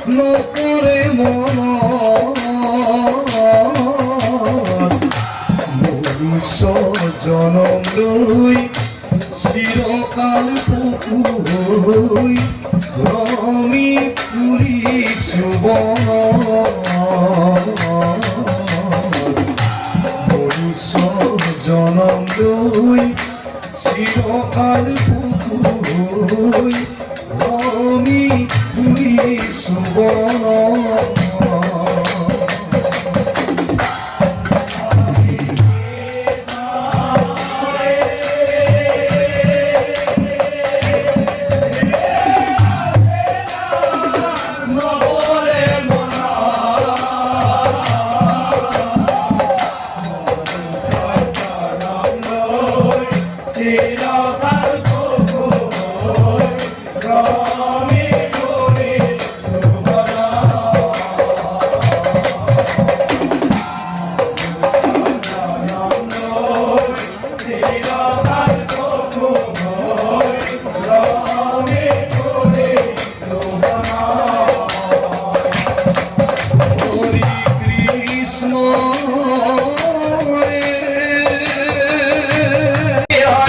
নকরে মনুষ্য জনম লই চিরকাল পুকুই রমি পুরী সুবন মনুষ্য জনম লই চিরকাল পুকুই রমি পুরী সুবন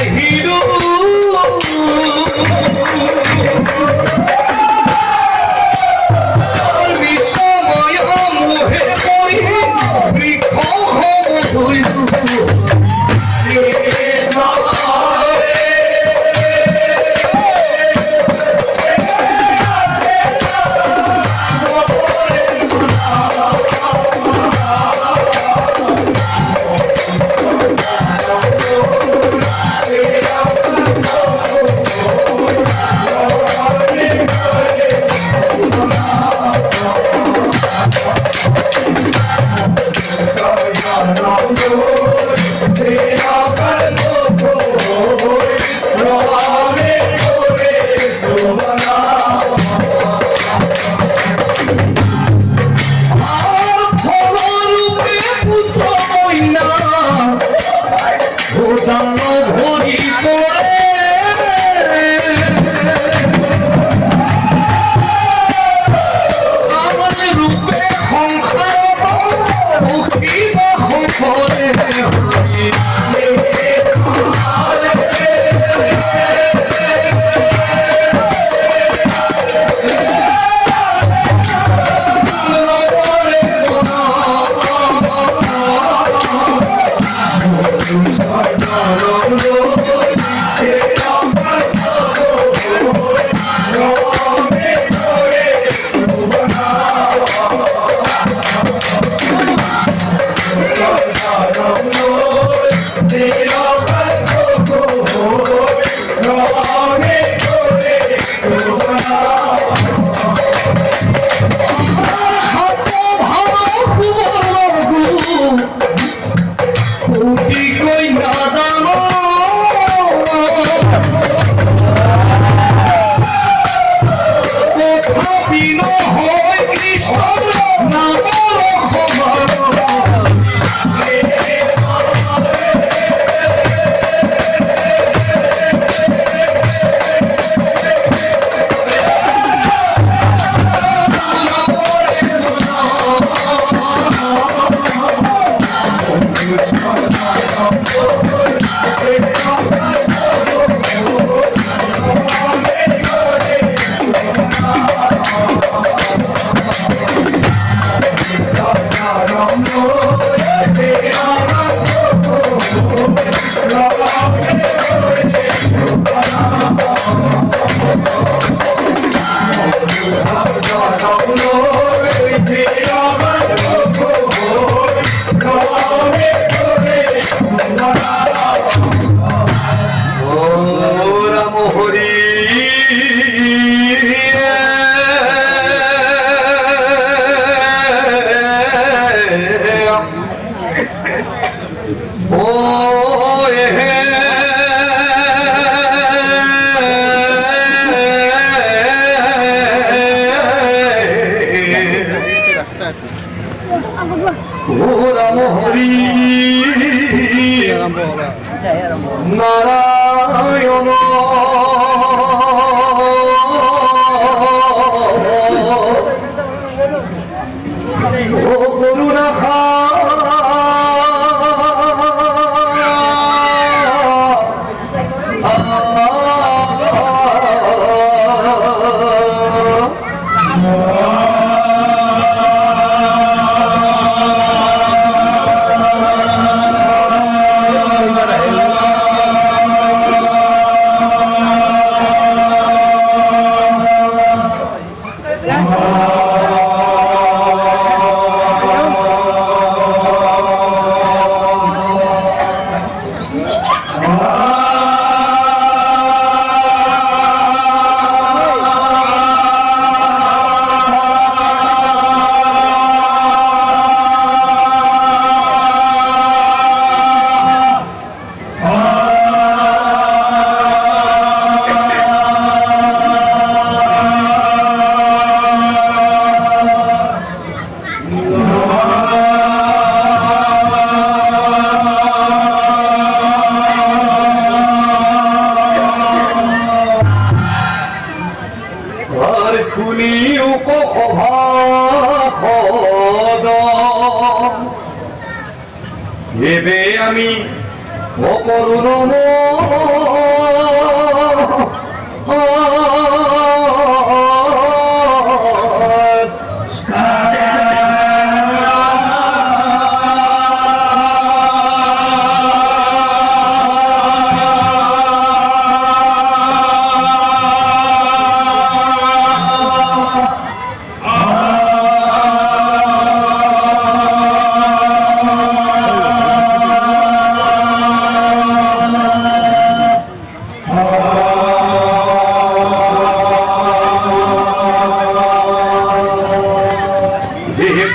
হিরু নারায়ণ ও করুণা খুনি উপভাষদ এবে আমি অকরুণ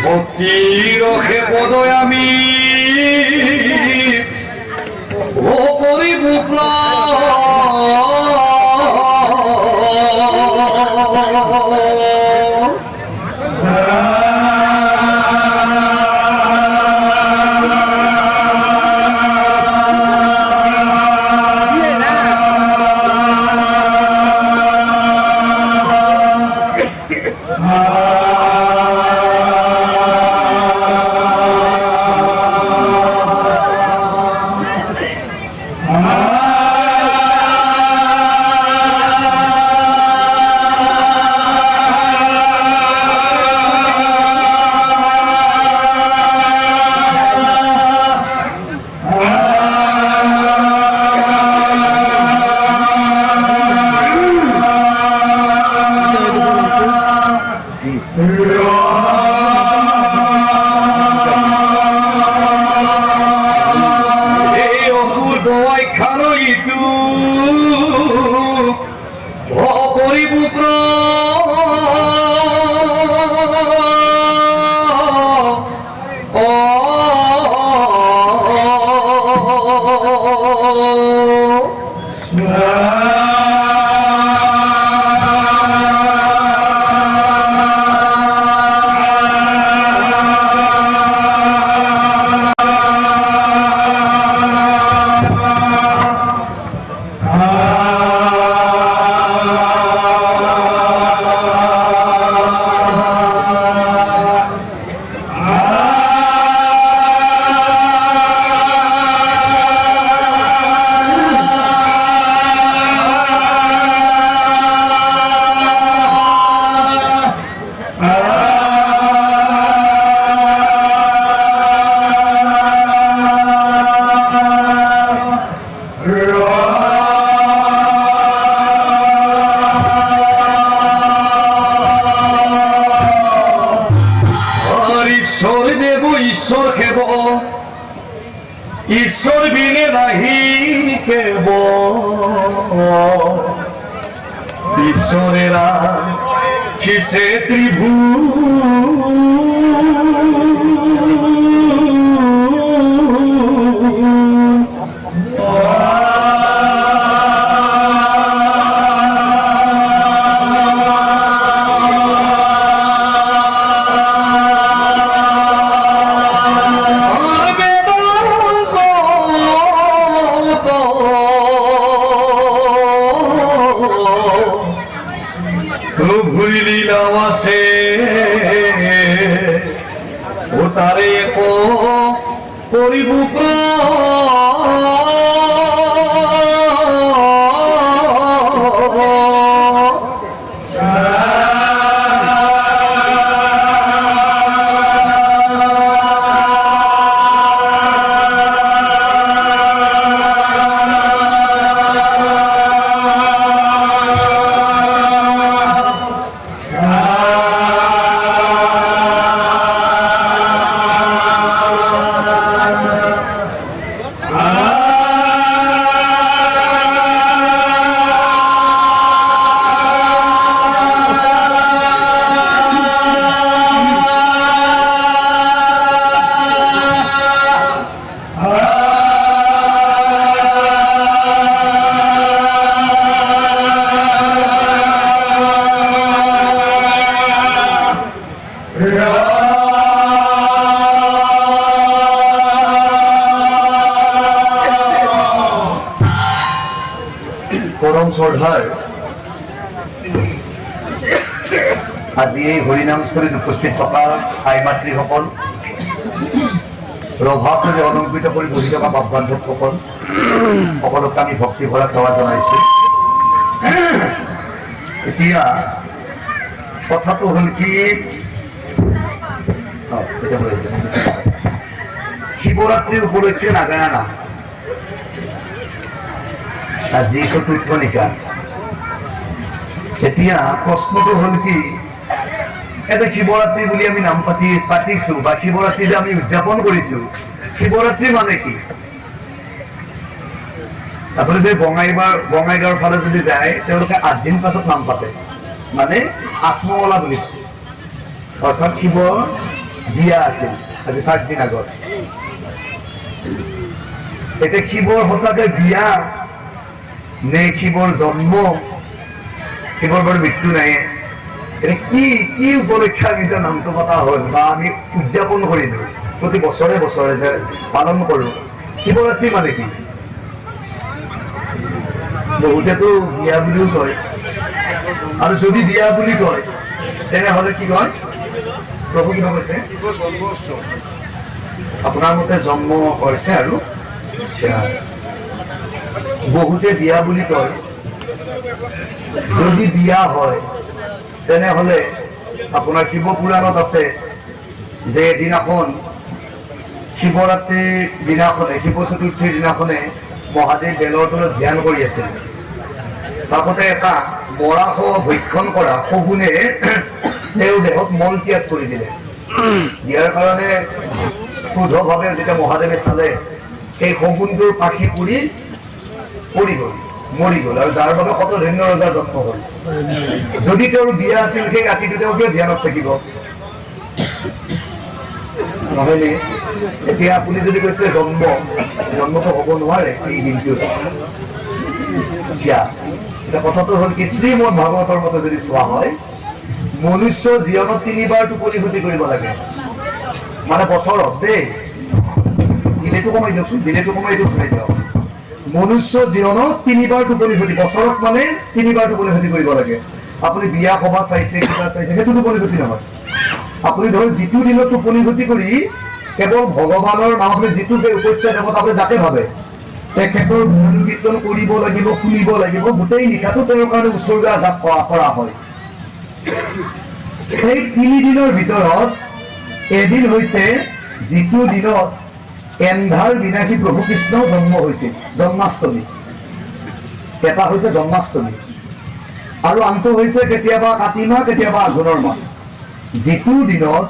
ভক্তি রখে পদয় আমি ও পরিপূর্ণ ঈশ্বর খেব ঈশ্বর বিনে নাহি কেব ঈশ্বরেরা কিসে ত্রিভু লীলাও আছে ও তারে করিব পৰম শ্ৰদ্ধাৰ আজি এই হৰিনামস্থলীত উপস্থিত থকা আই মাতৃসকল, ৰভাটোৰে অলংকৃত কৰি বহি থকা বাপ বান্ধৱসকল, সকলোকে আমি ভক্তি ভৰা সেৱা জনাইছো। এতিয়া কথাটো হ'ল কি, শিৱৰাত্ৰিৰ উপলক্ষে নাগাৰা নাম আজি চতুৰ্থ নিশা। এতিয়া প্ৰশ্নটো হ'ল কি, এটা শিৱৰাত্ৰি বুলি আমি নাম পাতিছো বা শিৱৰাত্ৰি যে আমি উদযাপন কৰিছো, শিৱৰাত্ৰি মানে কি? আপুনি যদি বঙাইগাঁৱৰ ফালে যদি যায়, তেওঁলোকে 8 দিন পাছত নাম পাতে, মানে আত্মকলা বুলি, অৰ্থাৎ শিৱৰ বিয়া আছিল আজি 4 দিন আগত। এতিয়া শিৱৰ সঁচাকে বিয়া নে শিৱৰ জন্ম? শিৱৰ বাৰু মৃত্যু নাই। এতিয়া কি উপলক্ষে আমি এতিয়া নামটো পতা হ'ল বা আমি উদযাপন কৰিলো, প্ৰতি বছৰে বছৰে যে পালন কৰো, শিৱৰাত্ৰি মানে কি? বহুতেতো বিয়া বুলিও কয়, আৰু যদি বিয়া বুলি কয় তেনেহলে কি কয়? প্ৰভু কিবা কৈছে? আপোনাৰ মতে জন্ম কৰিছে আৰু বহুতে বিয়া বুলি কয়। যদি বিয়া হয় তেনেহলে আপোনাৰ শিৱ পুৰাণত আছে যে এদিনাখন শিৱৰাত্ৰিৰ দিনাখনে, শিৱ চতুৰ্থীৰ দিনাখনে মহাদেৱ বেলৰ তলত ধ্যান কৰি আছিল। তাতে এটা মৰাশ ভক্ষণ কৰা শগুনে তেওঁৰ দেহত মল ত্যাগ কৰি দিলে। দিয়াৰ কাৰণে ক্ৰোধভাৱে যেতিয়া মহাদেৱে চালে, সেই শগুনটোৰ পাখি পুৰি পৰি গ'ল, মৰি গ'ল, আৰু যাৰ বাবে শতধন্য ৰজাৰ জন্ম হ'ল। যদি তেওঁৰ বিয়া আছিল, সেই ৰাতিটো তেওঁ কিয় ধ্যানত থাকিব? নহয়নে? এতিয়া আপুনি যদি কৈছে জন্মটো হ'ব নোৱাৰে এই দিনটোত। এতিয়া কথাটো হ'ল কি, শ্ৰীমদ ভাগৱতৰ মতে যদি চোৱা হয়, মনুষ্য জীৱনত 3 বাৰ টোপনি ক্ষতি কৰিব লাগে, মানে বছৰত দেই। দিলেতো কমাই দিয়কচোন, দিলেতো কমাই দিয়ক, শুনাই দিয়ক। মনুষ্য জীৱনত 3 বাৰ টোপনি ক্ষতি, বছৰত মানে 3 বাৰ টোপনি ক্ষতি কৰিব লাগে। আপুনি বিয়া সভা চাইছে, কিবা চাইছে, সেইটো টোপনি ক্ষতি নহয়। আপুনি ধৰক যিটো দিনত টোপনি ক্ষতি কৰি কেৱল ভগৱানৰ নাম, আপুনি যিটো উপস্থিত দেৱতা আপুনি যাতে ভাবে, তেখেতৰ গুণ কীৰ্তন কৰিব লাগিব, শুনিব লাগিব, গোটেই নিশাটো তেওঁৰ কাৰণে উৎসৰ্গা জাপ কৰা হয়। সেই 3 দিনৰ ভিতৰত এদিন হৈছে যিটো দিনত এন্ধাৰ বিনাশী প্ৰভু কৃষ্ণ জন্ম হৈছিল, জন্মাষ্টমী। এটা হৈছে জন্মাষ্টমী, আৰু আনটো হৈছে কেতিয়াবা কাতি মাহ, কেতিয়াবা আঘোণৰ মাহ, যিটো দিনত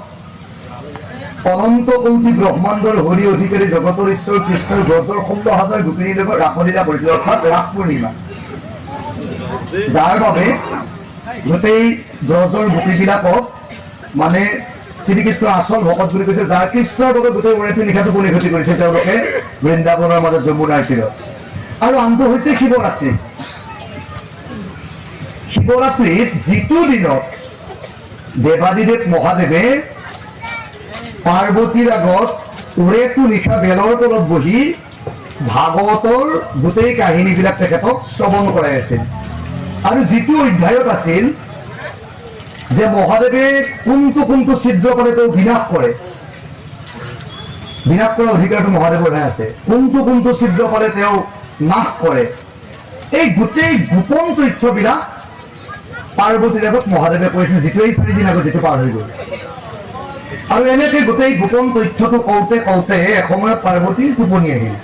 অনন্ত কোটি ব্ৰহ্মাণ্ডৰ হৰি অধিকাৰী জগতৰ ঈশ্বৰ কৃষ্ণৰ ব্ৰজৰ 16,000 গোপিনীৰ লগত ৰাসলীলা কৰিছিল, অৰ্থাৎ ৰাস পূৰ্ণিমা, যাৰ বাবে গোটেই ব্ৰজৰ গোপীবিলাকক মানে শ্ৰীকৃষ্ণৰ আচল ভকত বুলি কৈছে, যাৰ কৃষ্ণৰ বাবে গোটেই ওৰেটো নিশাটো টোপনি ক্ষতি কৰিছে তেওঁলোকে বৃন্দাবনৰ মাজত যমুনাৰ তীৰত। আৰু আনটো হৈছে শিৱৰাত্ৰি। শিৱৰাত্ৰিত যিটো দিনত দেৱাদিদেৱ মহাদেৱে পাৰ্বতীৰ আগত ওৰেটো নিশা বেলৰ তলত বহি ভাগৱতৰ গোটেই কাহিনীবিলাক তেখেতক শ্ৰৱণ কৰাই আছিল। আৰু যিটো অধ্যায়ত আছিল যে মহাদেৱে কোনটো কোনটো ছিদ্ৰ কৰে তেওঁ বিনাশ কৰে, বিনাশ কৰাৰ অধিকাৰটো মহাদেৱৰহে আছে, কোনটো কোনটো ছিদ্ৰ কৰে তেওঁ নাশ কৰে। এই গোটেই গোপন তথ্যবিলাক পাৰ্বতীৰ আগত মহাদেৱে কৈছিল, যিটো এই 4 দিন আগত যিটো পাৰ হৈ গ'ল। আৰু এনেকে গোটেই গোপন তথ্যটো কওঁতে কওঁতে এসময়ত পাৰ্বতী টোপনি আহিল।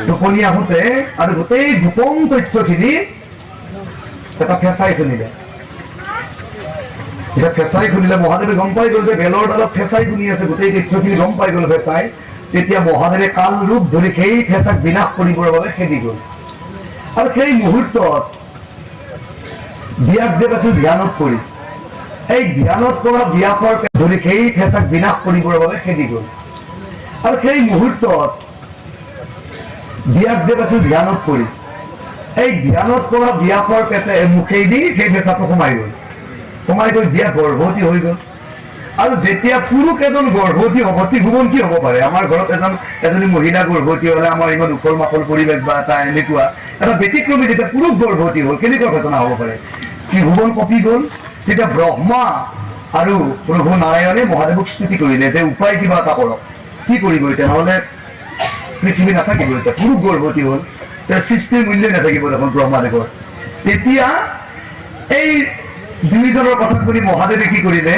টোপনি আহোঁতে আৰু গোটেই গোপন তথ্যখিনি এটা ফেঁচাই শুনিলে। যেতিয়া ফেঁচাই শুনিলে মহাদেৱে গম পাই গ'ল যে বেলৰ ডালত ফেঁচাই শুনি আছে, গোটেই তথ্যখিনি গম পাই গ'ল ফেঁচাই। তেতিয়া মহাদেৱে কাল ৰূপ ধৰি সেই ফেঁচাক বিনাশ কৰিবৰ বাবে খেদি গ'ল। আৰু সেই মুহূৰ্তত ব্যাসদেৱ আছিল ধ্যানত পৰি। এই ধ্যানত কৰা ব্যাসৰ ধৰি সেই ফেঁচাক বিনাশ কৰিবৰ বাবে খেদি গ'ল। আৰু সেই মুহূৰ্তত ব্যাসদেৱ আছিল ধ্যানত পৰি। এই ধ্যানত কৰা ব্যাসৰ মুখেদি সেই ফেঁচাটো সোমাই গ'ল। সোমাই গৈ ব্যাস গৰ্ভৱতী হৈ গ'ল। আৰু যেতিয়া পুৰুষ এজন গৰ্ভৱতী হ'ব, ত্ৰিভুৱন কি হ'ব পাৰে? আমাৰ ঘৰত এজনী মহিলা গৰ্ভৱতী হ'লে আমাৰ ইমান উখল মাখল পৰিৱেশ বা এটা এনেকুৱা এটা ব্যতিক্ৰমী যেতিয়া পুৰুষ গৰ্ভৱতী হ'ল, কেনেকুৱা ঘটনা হ'ব পাৰে? ত্ৰিভুৱন কঁপি গ'ল। তেতিয়া ব্ৰহ্মা আৰু প্ৰভু নাৰায়ণে মহাদেৱক স্তুতি কৰিলে যে উপায় কিবা এটা কৰক। কি কৰিব এতিয়া? নহ'লে পৃথিৱী নাথাকিব, এতিয়া পুৰুষ গৰ্ভৱতী হ'ল, তেওঁ সৃষ্টিৰ মূল্যই নাথাকিব দেখোন ব্ৰহ্মাদেৱৰ। তেতিয়া এই দুইজনৰ কথা শুনি মহাদেৱে কি কৰিলে?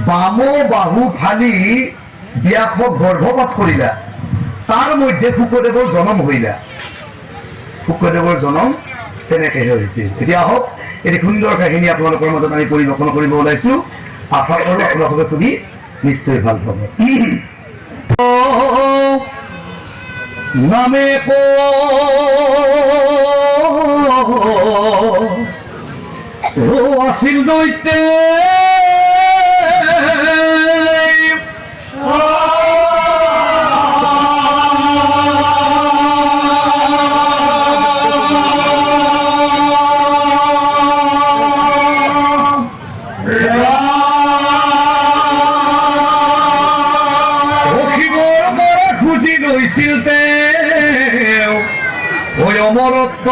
বাম বাহু ফালি ব্যাসক গৰ্ভপাত কৰিলা। তাৰ মধ্যে শুক্ৰদেৱৰ জন্ম হইলা। শুক্ৰদেৱৰ জন্ম তেনেকে হৈছিল। এতিয়া আহক, এটি সুন্দৰ কাহিনী আপোনালোকৰ মাজত আমি পৰিৱেশন কৰিব ওলাইছো। আশা কৰোঁ আপোনালোকে শুনি নিশ্চয় ভাল পাব। নামে আছিল দৈত্যে অমরত্ব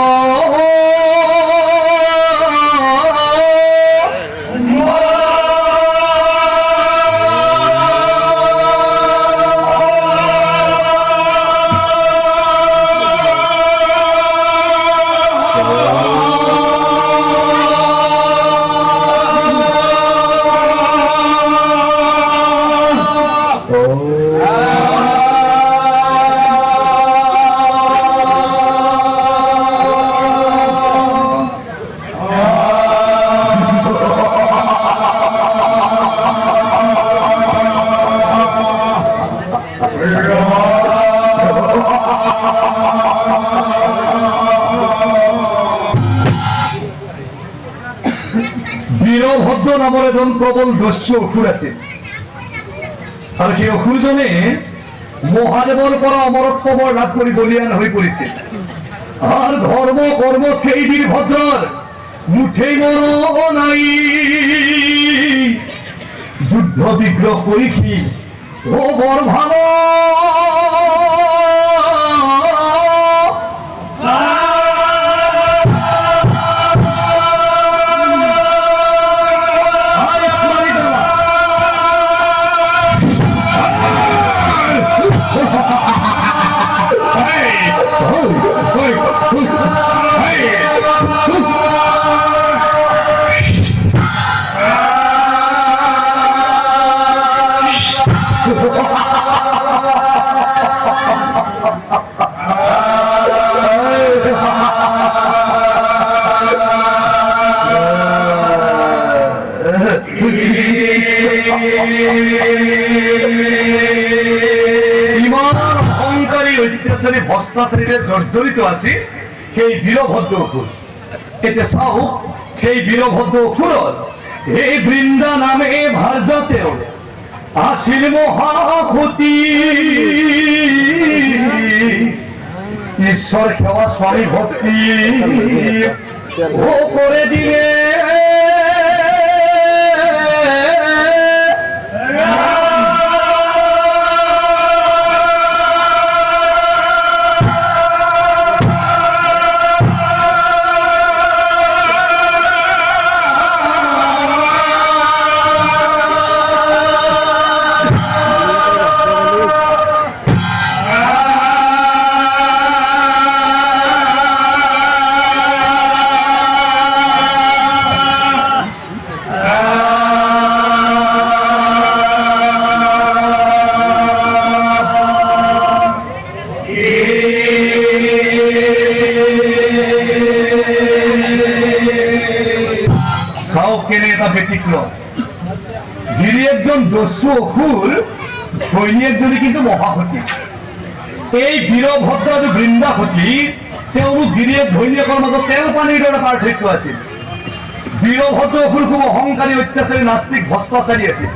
বীৰভদ্ৰ নামৰ এজন প্ৰবল দস্যু অসুৰ আছিল। আৰু সেই অসুৰজনে মহাদেৱৰ পৰা অমৰত্ব বৰ লাভ কৰি বলিয়ান হৈ পৰিছিল। আর ধর্ম কর্ম সেই বীরভদ্রর মুঠেই মন নাই। যুদ্ধ বিগ্রহ করিছি ও বর ভালো ভ্ৰষ্টাচাৰীৰে জৰ্জৰিত আছিল সেই বীৰভদ্ৰ অসুৰ। এতিয়া চাওক সেই বীৰভদ্ৰ অসুৰৰ এই বৃন্দা নামে ভাৰ্যা তেওঁ আছিল মহাসতী। ঈশ্বর সেবা স্বামী ভক্তি ও করে দিলে কেনে এটা ব্যতিক্রম। গিরি একজন দস্যু অসুর, সৈনী একজনী কিন্তু মহাসতী। এই বীৰভদ্ৰ আৰু বৃন্দাসতী তেওঁলোক গিৰিয়েক ঘৈণীয়েকৰ মাজত তেল পানীৰ দৰে পাৰ্থক্য আছিল। বীৰভদ্ৰ অসুৰ খুব অহংকাৰী, অত্যাচাৰী, নাস্তিক, ভ্ৰষ্টাচাৰী আছিল।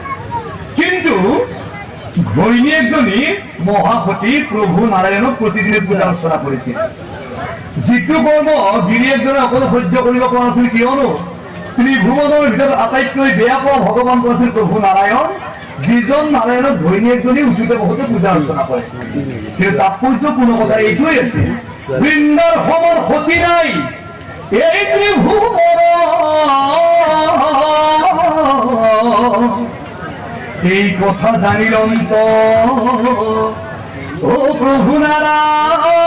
কিন্তু ঘৈণীয়েকজনী মহাসতী প্ৰভু নাৰায়ণক প্ৰতিদিনে পূজা অৰ্চনা কৰিছিল। যিটো কৰ্ম গিৰিয়েকজনে অকলে সহ্য কৰিব পৰা নাছিল, কিয়নো ত্ৰিভুৱনৰ ভিতৰত আটাইতকৈ বেয়া পোৱা ভগৱান আছিল প্ৰভু নাৰায়ণ, যিজন নারায়ণক ঘৈণীয়েকজনী উঠোতে বহুতে পূজা অৰ্চনা কৰে। কিন্তু তাৎপৰ্য কোনো কথা এইটোৱেই আছে, বৃন্দাৰ সমান সতী নাই এই ত্ৰিভুৱন, এই কথা জানিল অন্ত ও প্রভু নারায়ণ।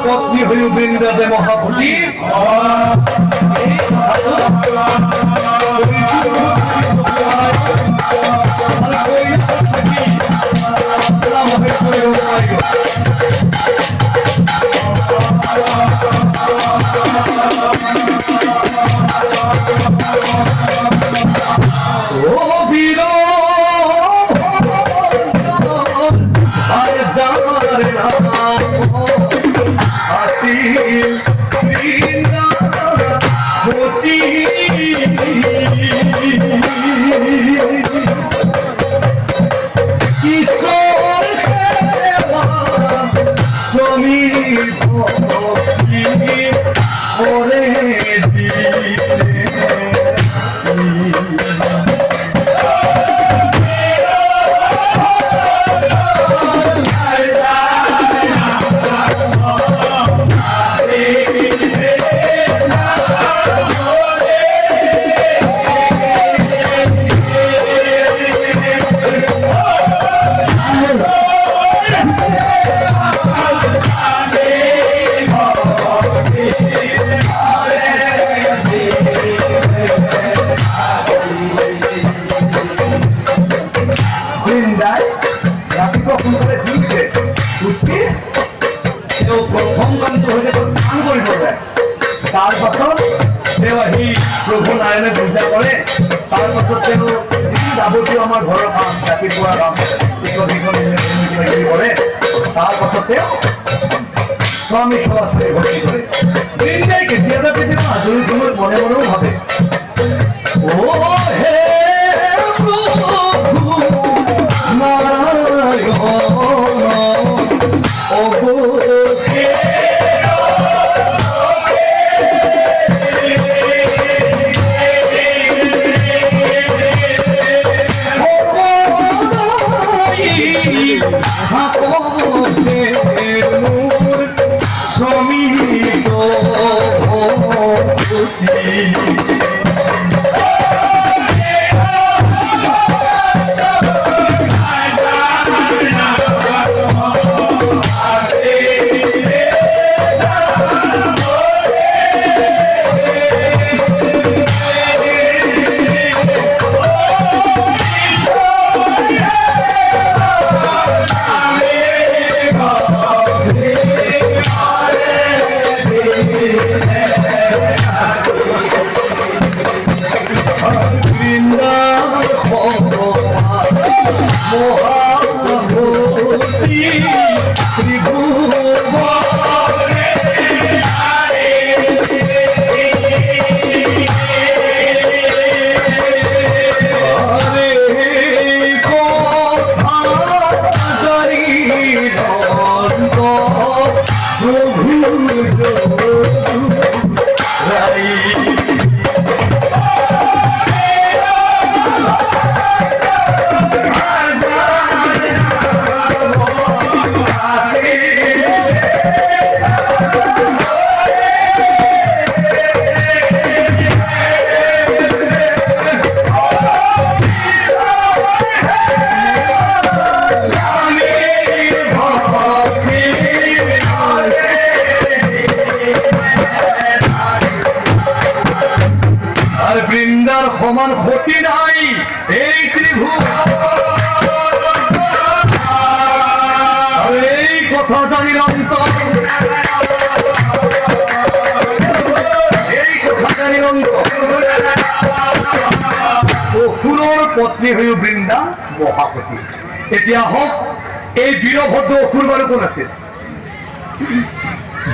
পত্নী হয়ে বৃন্দাতে মহাপতি প্ৰভু নাৰায়ণে পূজা কৰে। তাৰ পাছত তেওঁ যাৱতীয় আমাৰ ঘৰৰ কাম, ৰাতিপুৱা কাম কৰে। তাৰ পাছত তেওঁ স্বামী সেৱা চাই ভৰ্তি কৰে। কেতিয়াবা কেতিয়াবা আজৰি সময়ত মনে মনেও ভাবে, অ হে আর বৃন্দার সমান ক্ষতি নাই এই ত্রিভুজ। আর এই কথা জানিলাম তো, এই কথা জানিলাম তো, অসুৰৰ পত্নী হৈ বৃন্দা মহাপতি। এতিয়া হওক এই বীৰভদ্ৰ অসুৰ বাৰু কোন আছিল?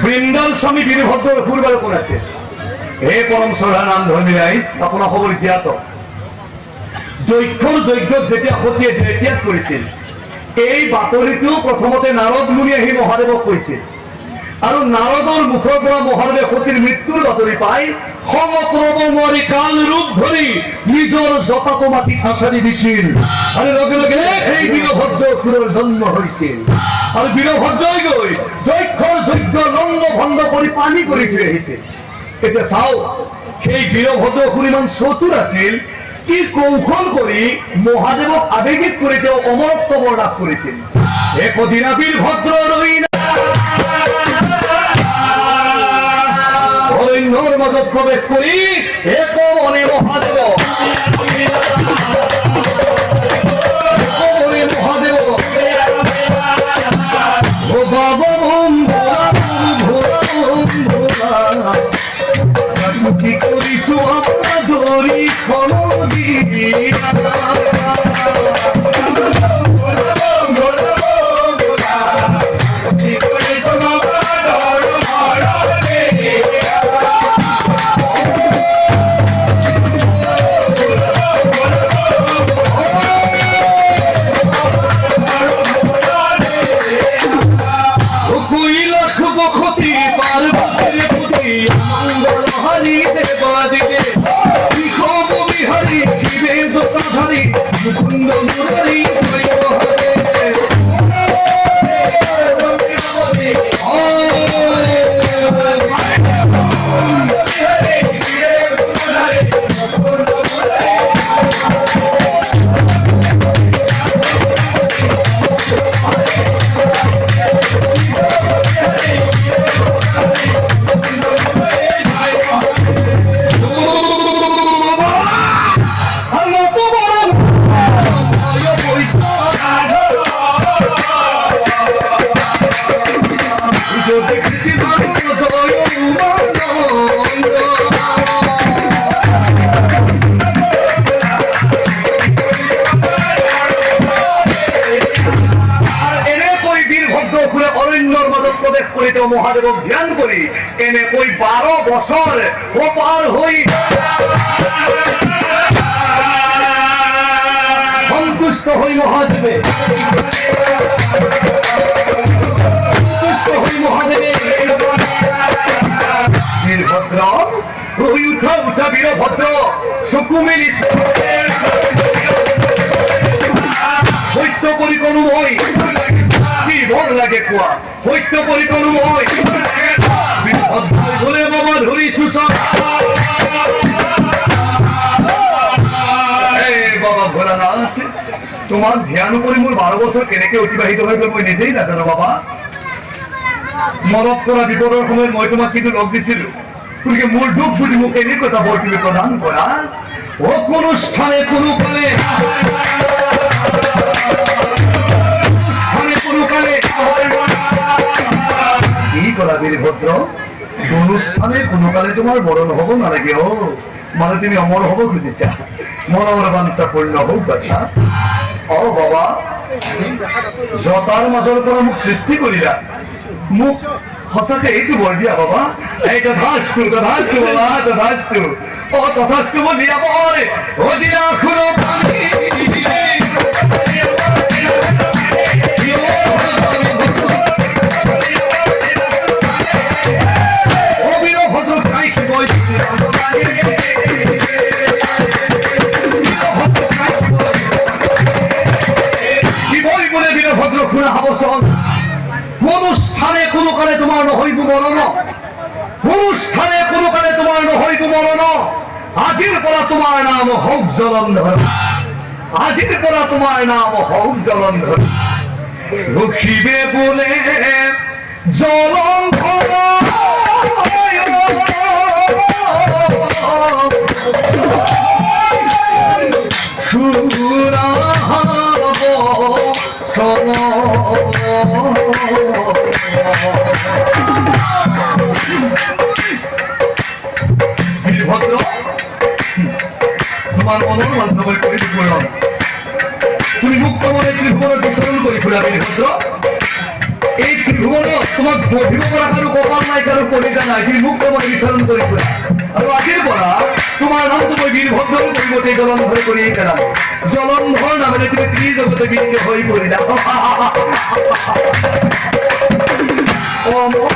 বৃন্দাৰ স্বামী বীৰভদ্ৰ অসুৰ বাৰু কোন আছিল? হে পৰম শ্ৰদ্ধা নাম ধৰ্মী ৰাইজ, আপোনাৰ খবৰ জ্ঞাত। দক্ষৰ যজ্ঞত যেতিয়া সতীয়ে ত্যাগ কৰিছিল, এই বাতৰিটো প্ৰথমতে নাৰদ মুনি আহি মহাদেৱক কৈছিল। আৰু নাৰদৰ মুখৰ পৰা মহাদেৱে সতীৰ মৃত্যুৰ বাতৰি পাই খঙত ৰ'ব নোৱাৰি কাল ৰূপ ধৰি নিজৰ জটাটো মাটি খাচাৰি দিছিল। আৰু লগে লগে সেই বীৰভদ্ৰ অসুৰৰ জন্ম হৈছিল। আৰু বীৰভদ্ৰই গৈ দক্ষৰ যজ্ঞ লংগ ভংগ কৰি পানী কৰি থৈ আহিছিল। এতিয়া চাওক, সেই বীৰভদ্ৰ অসুৰ ইমান চতুৰ আছিল, কি কৌশল কৰি মহাদেৱক আবেগিত কৰি তেওঁ অমৰত্ব বৰ লাভ কৰিছিল। একদিনা বীৰভদ্ৰ অৰণ্যৰ মাজত প্ৰৱেশ কৰি এক মনে মহাদেৱ কৰিছো ধৰি মহাদেৱক ধ্যান কৰি এনেকৈ 12 বছৰ পাৰ হৈ সন্তুষ্ট হৈ মহাদেৱে বীৰভদ্ৰ হৈ উঠা বীৰভদ্ৰ চকু মেলি সত্য কৰি কলো মই কি ভৰ লাগে কোৱা, সত্য কৰি কলো মই বীৰভদ্ৰই বাবা ধৰিছো বাবা ভোলানাথ, তোমাক ধ্যান কৰি মোৰ 12 বছৰ কেনেকে অতিবাহিত হৈ গ'ল মই নিজেই নাজানো বাবা। মনত কৰা বিপদৰ সময়ত মই তোমাক কিন্তু লগ দিছিলো, গতিকে মোৰ দুখ বুজি মোক এনেকুৱা এটা বৰ তুমি প্ৰদান কৰা। কোনো স্থানে কোনো কালে কি কৰা বীৰভদ্ৰ, অনুষ্ঠানে কোনো কালে তোমাৰ মৰণ হব নালাগে। মানে তুমি অমৰ হব খুজিছা, মনৰ বাঞ্ছা পূৰ্ণ হওক বাছা। বাবা, জটাৰ মাজৰ পৰা মোক সৃষ্টি কৰিলা, মোক সঁচাকে এইটো বৰ দিয়া বাবা। এই তথাস্তু তথাস্তু বাবা, তথাস্তু তথাস্তু মই দিয়া মই দিয়া কোনো স্থানে কোনো কালে তোমাৰ নহৈব মৰণ, কোনো স্থানে কোনো কালে তোমাৰ নহৈব মৰণ। আজিৰ পৰা তোমাৰ নাম হওক জলন্ধৰ, আজিৰ পৰা তোমাৰ নাম হওক জলন্ধৰ। ৰখিবে বোলে জলন্ধৰ বীরভদ্র তোমার মনের মাধ্যমে করে দিলাম তুমি মুক্ত মনে ত্রিভুবনের বিচরণ করি খুলা বীরভদ্র এই ত্রিভুবন তোমার গভীর করা কারো কপাল নাই কারো কলিতা নাই তুমি মুক্ত মনে বিচরণ করি খুলা আর আগের পড়া তোমার নাম তুমি বীরভদ্রের পরিবর্তে জলন্ধর করিয়ে গেলাম জলন্ধর নামে তুমি ত্রিজগতে বিন্দু হয়ে পড়িলাম অমর